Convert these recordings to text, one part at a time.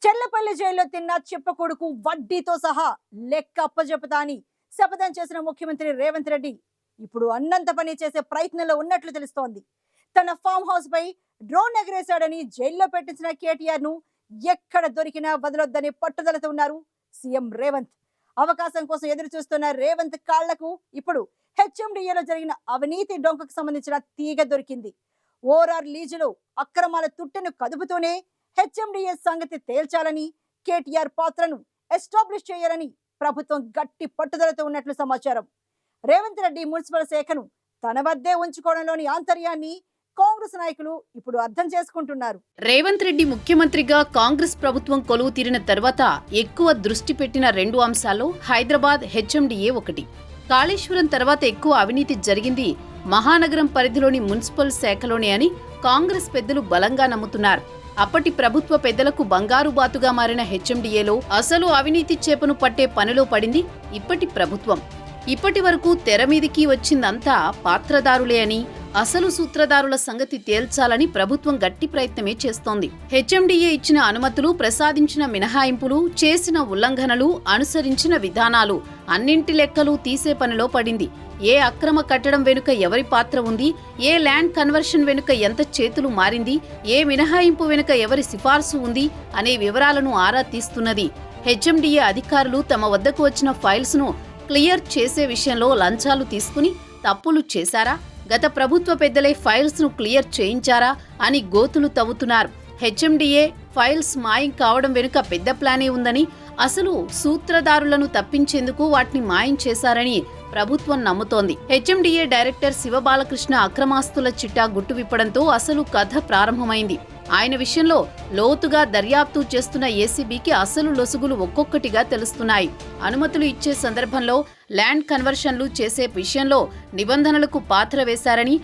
చెల్లపల్లి జైల్లో తిన్న చెప్పకొడుకు వడ్డీతో సహా లెక్క అప్పజెపుతా అని శపథం చేసిన ముఖ్యమంత్రి రేవంత్ రెడ్డి ఇప్పుడు అన్నంత పని చేసే ప్రయత్నంలో ఉన్నట్లు తెలుస్తోంది. తన ఫామ్ హౌస్ పై డ్రోన్ ఎగరేశాడని జైల్లో పెట్టించిన కేటీఆర్ ను ఎక్కడ దొరికినా వదలొద్దని పట్టుదలతో ఉన్నారు సీఎం రేవంత్. అవకాశం కోసం ఎదురు చూస్తున్న రేవంత్ కాళ్లకు ఇప్పుడు హెచ్ఎండిఏలో జరిగిన అవినీతి డొంకకు సంబంధించిన తీగ దొరికింది. ఓఆర్ఆర్ లీజులో అక్రమాల తుట్టెను కదుపుతూనే హెచ్ఎండిఏ సంగతి తేల్చాలని, కేటీఆర్ పాత్రను ఎస్టాబ్లిష్ చేయాలని ప్రభుత్వం గట్టి పట్టుదలతో ఉన్నట్లు సమాచారం. రేవంత్ రెడ్డి మున్సిపల్ శాఖను తన వద్దే ఉంచుకోవడంలోని ఆంతర్యాన్ని కాంగ్రెస్ నాయకులు ఇప్పుడు అర్థం చేసుకుంటున్నారు. రేవంత్ రెడ్డి ముఖ్యమంత్రిగా కాంగ్రెస్ ప్రభుత్వం కొలువు తీరిన తర్వాత ఎక్కువ దృష్టి పెట్టిన 2 అంశాల్లో హైదరాబాద్ హెచ్ఎండిఏ ఒకటి. కాళేశ్వరం తర్వాత ఎక్కువ అవినీతి జరిగింది మహానగరం పరిధిలోని మున్సిపల్ శాఖలోనే అని కాంగ్రెస్ పెద్దలు బలంగా నమ్ముతున్నారు. అప్పటి ప్రభుత్వ పెద్దలకు బంగారు బాతుగా మారిన హెచ్ఎండిఏలో అసలు అవినీతి చేపను పట్టే పనిలో పడింది ఇప్పటి ప్రభుత్వం. ఇప్పటి వరకు తెర మీదికి వచ్చిందంతా పాత్రదారులే అని, అసలు సూత్రధారుల సంగతి తేల్చాలని ప్రభుత్వం గట్టి ప్రయత్నమే చేస్తోంది. హెచ్ఎండిఏ ఇచ్చిన అనుమతులు, ప్రసాదించిన మినహాయింపులు, చేసిన ఉల్లంఘనలు, అనుసరించిన విధానాలు అన్నింటి లెక్కలు తీసే పనిలో పడింది. ఏ అక్రమ కట్టడం వెనుక ఎవరి పాత్ర ఉంది, ఏ ల్యాండ్ కన్వర్షన్ వెనుక ఎంత చేతులు మారింది, ఏ మినహాయింపు వెనుక ఎవరి సిఫార్సు ఉంది అనే వివరాలను ఆరా తీస్తున్నది. హెచ్ఎండిఏ అధికారులు తమ వద్దకు వచ్చిన ఫైల్స్ ను క్లియర్ చేసే విషయంలో లంచాలు తీసుకుని తప్పులు చేశారా, గత ప్రభుత్వ పెద్దలే ఫైల్స్ ను క్లియర్ చేయించారా అని గోతులు తవ్వుతున్నారు. హెచ్ఎండిఏ ఫైల్స్ మాయం కావడం వెనుక పెద్ద ప్లానే ఉందని, అసలు సూత్రధారులను తప్పించేందుకు వాటిని మాయం చేశారని ప్రభుత్వం నమ్ముతోంది. హెచ్ఎండిఏ డైరెక్టర్ శివబాలకృష్ణ అక్రమాస్తుల చిట్టా గుట్టు విప్పడంతో అసలు కథ ప్రారంభమైంది. ఆయన విషయంలో లోతుగా దర్యాప్తు చేస్తున్న ఏసీబీకి అసలు లొసుగులు ఒక్కొక్కటిగా తెలుస్తున్నాయి. అనుమతులు ఇచ్చే సందర్భంలో ల్యాండ్ కన్వర్షన్లు చేసే విషయంలో నిబంధనలకు పాత్ర వేశారని,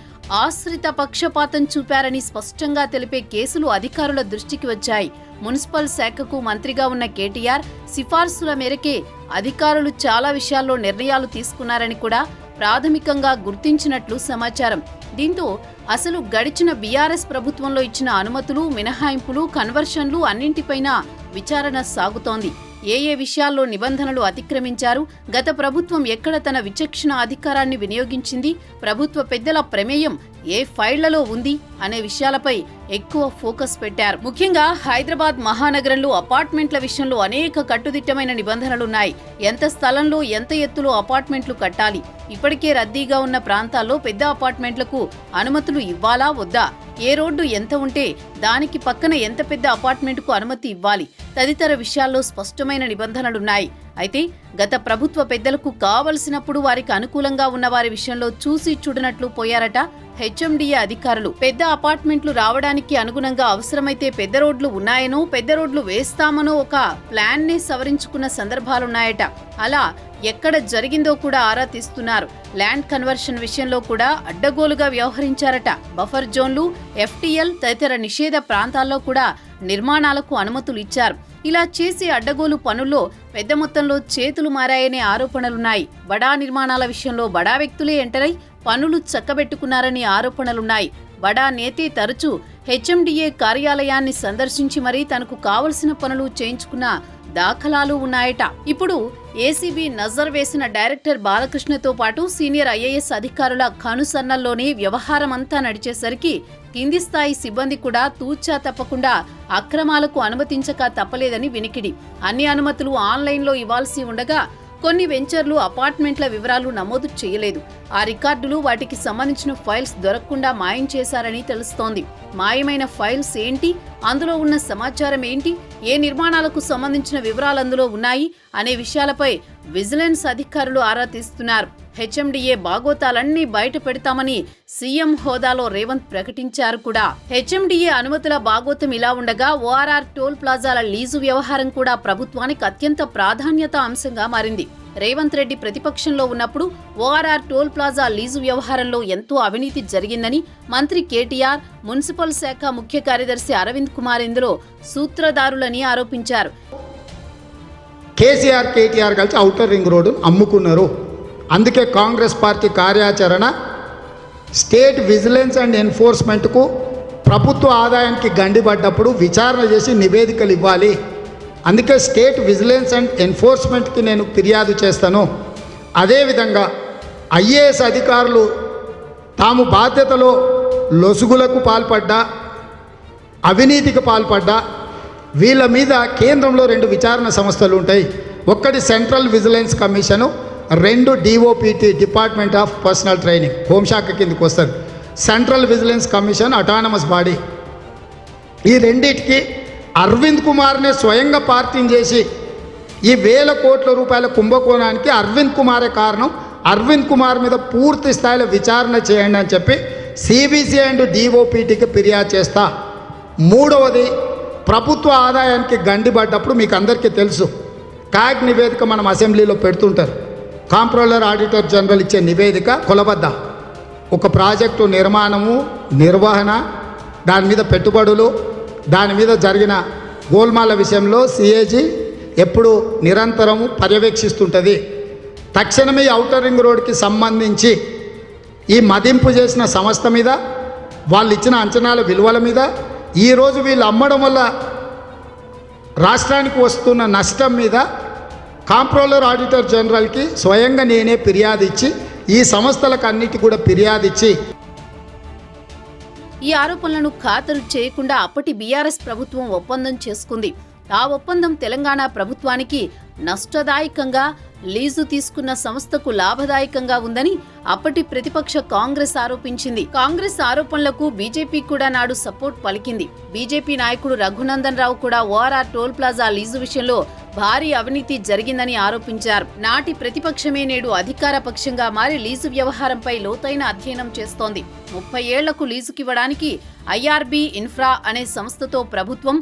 ఆశ్రిత పక్షపాతం చూపారని స్పష్టంగా తెలిపే కేసులు అధికారుల దృష్టికి వచ్చాయి. మున్సిపల్ శాఖకు మంత్రిగా ఉన్న కేటీఆర్ సిఫార్సుల మేరకే అధికారులు చాలా విషయాల్లో నిర్ణయాలు తీసుకున్నారని కూడా ప్రాథమికంగా గుర్తించినట్లు సమాచారం. దీంతో అసలు గడిచిన బీఆర్ఎస్ ప్రభుత్వంలో ఇచ్చిన అనుమతులు, మినహాయింపులు, కన్వర్షన్లు అన్నింటిపైనా విచారణ సాగుతోంది. ఏ విషయాల్లో నిబంధనలు అతిక్రమించారు, గత ప్రభుత్వం ఎక్కడ తన విచక్షణ అధికారాన్ని వినియోగించింది, ప్రభుత్వ పెద్దల ప్రమేయం ఏ ఫైళ్లలో ఉంది అనే విషయాలపై ఎక్కువ ఫోకస్ పెట్టారు. ముఖ్యంగా హైదరాబాద్ మహానగరంలో అపార్ట్మెంట్ల విషయంలో అనేక కట్టుదిట్టమైన నిబంధనలున్నాయి. ఎంత స్థలంలో ఎంత ఎత్తులో అపార్ట్మెంట్లు కట్టాలి, ఇప్పటికే రద్దీగా ఉన్న ప్రాంతాల్లో పెద్ద అపార్ట్మెంట్లకు అనుమతులు ఇవ్వాలా వద్దా, ఏ రోడ్డు ఎంత ఉంటే దానికి పక్కన ఎంత పెద్ద అపార్ట్మెంట్కు అనుమతి ఇవ్వాలి తదితర విషయాల్లో స్పష్టమైన నిబంధనలున్నాయి. అయితే గత ప్రభుత్వ పెద్దలకు కావలసినప్పుడు వారికి అనుకూలంగా ఉన్న వారి విషయంలో చూసి చూడనట్లు పోయారట హెచ్ఎండిఏ అధికారులు. పెద్ద అపార్ట్మెంట్లు రావడానికి అనుగుణంగా అవసరమైతే పెద్ద రోడ్లు ఉన్నాయనో, పెద్ద రోడ్లు వేస్తామనో ఒక ప్లాన్ ని సవరించుకున్న సందర్భాలున్నాయట. అలా ఎక్కడ జరిగిందో కూడా ఆరా తీస్తున్నారు. ల్యాండ్ కన్వర్షన్ విషయంలో కూడా అడ్డగోలుగా వ్యవహరించారట. బఫర్ జోన్లు, ఎఫ్టీఎల్ తదితర నిషేధ ప్రాంతాల్లో కూడా నిర్మాణాలకు అనుమతులు ఇచ్చారు. ఇలా చేసే అడ్డగోలు పనుల్లో పెద్ద మొత్తంలో చేతులు మారాయనే ఆరోపణలున్నాయి. బడా నిర్మాణాల విషయంలో బడా వ్యక్తులే ఎంటరై పనులు చక్కబెట్టుకున్నారని ఆరోపణలున్నాయి. బడా నేతే తరచూ హెచ్ఎండిఏ కార్యాలయాన్ని సందర్శించి మరీ తనకు కావలసిన పనులు చేయించుకున్న దాఖలాలు ఉన్నాయట. ఇప్పుడు ఏసీబీ నజర్ వేసిన డైరెక్టర్ బాలకృష్ణతో పాటు సీనియర్ ఐఏఎస్ అధికారుల కనుసన్నల్లోనే వ్యవహారమంతా నడిచేసరికి కింది స్థాయి సిబ్బంది కూడా తూచా తప్పకుండా అక్రమాలకు అనుమతించక తప్పలేదని వినికిడి. అన్ని అనుమతులు ఆన్లైన్లో ఇవ్వాల్సి ఉండగా కొన్ని వెంచర్లు అపార్ట్మెంట్ల వివరాలు నమోదు చేయలేదు. ఆ రికార్డులు, వాటికి సంబంధించిన ఫైల్స్ దొరకకుండా మాయం చేశారని తెలుస్తోంది. మాయమైన ఫైల్స్ ఏంటి, అందులో ఉన్న సమాచారం ఏంటి, ఏ నిర్మాణాలకు సంబంధించిన వివరాలు అందులో ఉన్నాయి అనే విషయాలపై విజిలెన్స్ అధికారులు ఆరా తీస్తున్నారు. హెచ్ఎండిఏ బాగోతాలన్నీ బయట పెడతామని సీఎం హోదాలో రేవంత్ ప్రకటించారు కూడా. హెచ్ఎండిఏ అనుమతుల బాగోతం ఇలా ఉండగా ఓఆర్ఆర్ టోల్ ప్లాజాల లీజు వ్యవహారం కూడా ప్రభుత్వానికి అత్యంత ప్రాధాన్యత అంశంగా మారింది. రేవంత్ రెడ్డి ప్రతిపక్షంలో ఉన్నప్పుడు ఓఆర్ఆర్ టోల్ ప్లాజా లీజు వ్యవహారంలో ఎంతో అవినీతి జరిగిందని మంత్రి కేటీఆర్, మున్సిపల్ శాఖ ముఖ్య కార్యదర్శి అరవింద్ కుమార్ ఇందులో సూత్రధారులని ఆరోపించారు. కేటీఆర్ కలిసి ఔటర్ రింగ్ రోడ్డు అమ్ముకున్నారు. అందుకే కాంగ్రెస్ పార్టీ కార్యాచరణ స్టేట్ విజిలెన్స్ అండ్ ఎన్ఫోర్స్మెంట్కు ప్రభుత్వ ఆదాయానికి గండిపడ్డప్పుడు విచారణ చేసి నివేదికలు ఇవ్వాలి, అందుకే స్టేట్ విజిలెన్స్ అండ్ ఎన్ఫోర్స్మెంట్కి నేను ఫిర్యాదు చేస్తాను. అదేవిధంగా ఐఏఎస్ అధికారులు తాము బాధ్యతలో లొసుగులకు పాల్పడ్డా, అవినీతికి పాల్పడ్డా వీళ్ళ మీద కేంద్రంలో 2 విచారణ సంస్థలు ఉంటాయి. ఒక్కటి central vigilance commission, 2 DOPT department of personal training హోంశాఖ కిందకి వస్తుంది. Central vigilance commission autonomous body. ఈ రెండింటికి అరవింద్ కుమార్నే స్వయంగా పార్టీని చేసి ఈ 1000 కోట్ల రూపాయల కుంభకోణానికి అరవింద్ కుమారే కారణం, అరవింద్ కుమార్ మీద పూర్తి స్థాయిలో విచారణ చేయండి అని చెప్పి CBC అండ్ DOPTకి ఫిర్యాదు చేస్తా. మూడవది, ప్రభుత్వ ఆదాయానికి గండిపడ్డప్పుడు మీకు అందరికీ తెలుసు, కాగ్ నివేదిక మనం అసెంబ్లీలో పెడుతుంటారు. కాంప్ట్రోలర్ ఆడిటర్ జనరల్ ఇచ్చే నివేదిక కొలబద్ద ఒక ప్రాజెక్టు నిర్మాణము, నిర్వహణ, దాని మీద పెట్టుబడులు, దాని మీద జరిగిన గోల్మాల విషయంలో CAG ఎప్పుడు నిరంతరము పర్యవేక్షిస్తుంటుంది. తక్షణమే ఔటర్ రింగ్ రోడ్కి సంబంధించి ఈ మదింపు చేసిన సంస్థ మీద, వాళ్ళు ఇచ్చిన అంచనాల విలువల మీద, ఈరోజు వీళ్ళు అమ్మడం వల్ల రాష్ట్రానికి వస్తున్న నష్టం మీద కాంప్ట్రోలర్ ఆడిటర్ జనరల్కి స్వయంగా నేనే ఫిర్యాదు ఇచ్చి, ఈ సంస్థలకు అన్నిటి కూడా ఫిర్యాదు ఇచ్చి ఈ ఆరోపణలను ఖాతరు చేయకుండా అప్పటి బీఆర్ఎస్ ప్రభుత్వం ఒప్పందం చేసుకుంది. ఆ ఒప్పందం తెలంగాణ ప్రభుత్వానికి నష్టదాయకంగా, లీజు తీసుకున్న సంస్థకు లాభదాయకంగా ఉందని అప్పటి ప్రతిపక్ష కాంగ్రెస్ ఆరోపించింది. కాంగ్రెస్ ఆరోపణలకు బీజేపీ కూడా నాడు సపోర్ట్ పలికింది. బీజేపీ నాయకుడు రఘునందన్ రావు కూడా ORR టోల్ ప్లాజా లీజు విషయంలో భారీ అవినీతి జరిగిందని ఆరోపించారు. నాటి ప్రతిపక్షమే నేడు అధికార పక్షంగా మారి లీజు వ్యవహారంపై లోతైన అధ్యయనం చేస్తోంది. 30 ఏళ్లకు లీజుకివ్వడానికి IRB ఇన్ఫ్రా అనే సంస్థతో ప్రభుత్వం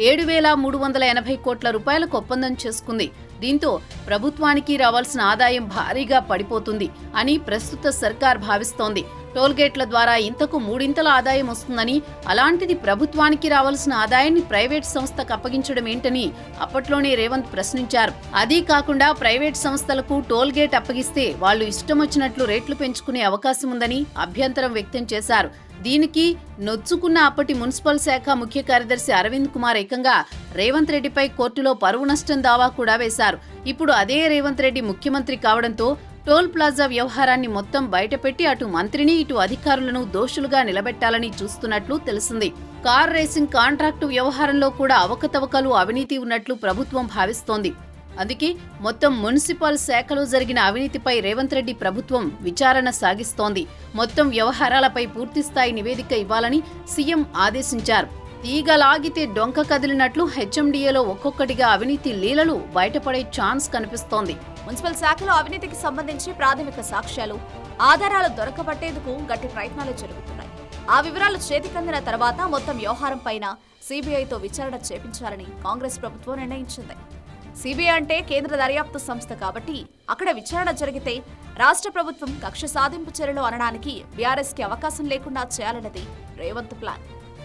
7,380 కోట్ల రూపాయలకు ఒప్పందం చేసుకుంది. దీంతో ప్రభుత్వానికి రావాల్సిన ఆదాయం భారీగా పడిపోతుంది అని ప్రస్తుత సర్కార్ భావిస్తోంది. టోల్గేట్ల ద్వారా ఇంతకు 3 ఆదాయం వస్తుందని, అలాంటిది ప్రభుత్వానికి రావాల్సిన ఆదాయాన్ని ప్రైవేట్ సంస్థకు అప్పగించడం ఏంటని అప్పట్లోనే రేవంత్ ప్రశ్నించారు. అదీ కాకుండా ప్రైవేట్ సంస్థలకు టోల్గేట్ అప్పగిస్తే వాళ్లు ఇష్టం వచ్చినట్లు రేట్లు పెంచుకునే అవకాశం ఉందని అభ్యంతరం వ్యక్తం చేశారు. దీనికి నొచ్చుకున్న అప్పటి మున్సిపల్ శాఖ ముఖ్య కార్యదర్శి అరవింద్ కుమార్ ఏకంగా రేవంత్ రెడ్డిపై కోర్టులో పరువు నష్టం దావా కూడా వేశారు. ఇప్పుడు అదే రేవంత్ రెడ్డి ముఖ్యమంత్రి కావడంతో టోల్ ప్లాజా వ్యవహారాన్ని మొత్తం బయటపెట్టి అటు మంత్రిని, ఇటు అధికారులను దోషులుగా నిలబెట్టాలని చూస్తున్నట్లు తెలిసింది. కార్ రేసింగ్ కాంట్రాక్టు వ్యవహారంలో కూడా అవకతవకలు, అవినీతి ఉన్నట్లు ప్రభుత్వం భావిస్తోంది. అందుకే మొత్తం మున్సిపల్ శాఖలో జరిగిన అవినీతిపై రేవంత్ రెడ్డి ప్రభుత్వం విచారణ సాగిస్తోంది. మొత్తం వ్యవహారాలపై పూర్తిస్థాయి నివేదిక ఇవ్వాలని సీఎం ఆదేశించారు. తీగలాగితే డొంక కదిలినట్లు HMDAలో ఒక్కొక్కటిగా అవినీతి లీలలు బయటపడే ఛాన్స్ కనిపిస్తోంది. మున్సిపల్ శాఖలో అవినీతికి సంబంధించి ప్రాథమిక సాక్ష్యాలు, ఆధారాలు దొరకబట్టేందుకు గట్టి ప్రయత్నాలు జరుగుతున్నాయి. ఆ వివరాలు చేతికందిన తర్వాత మొత్తం వ్యవహారం పైన CBIతో విచారణ చేపించాలని కాంగ్రెస్ ప్రభుత్వం నిర్ణయించింది. CBI అంటే కేంద్ర దర్యాప్తు సంస్థ కాబట్టి అక్కడ విచారణ జరిగితే రాష్ట్ర ప్రభుత్వం కక్ష సాధింపు చర్యలు అనడానికి BRSకి అవకాశం లేకుండా చేయాలన్నది రేవంత్ ప్లాన్.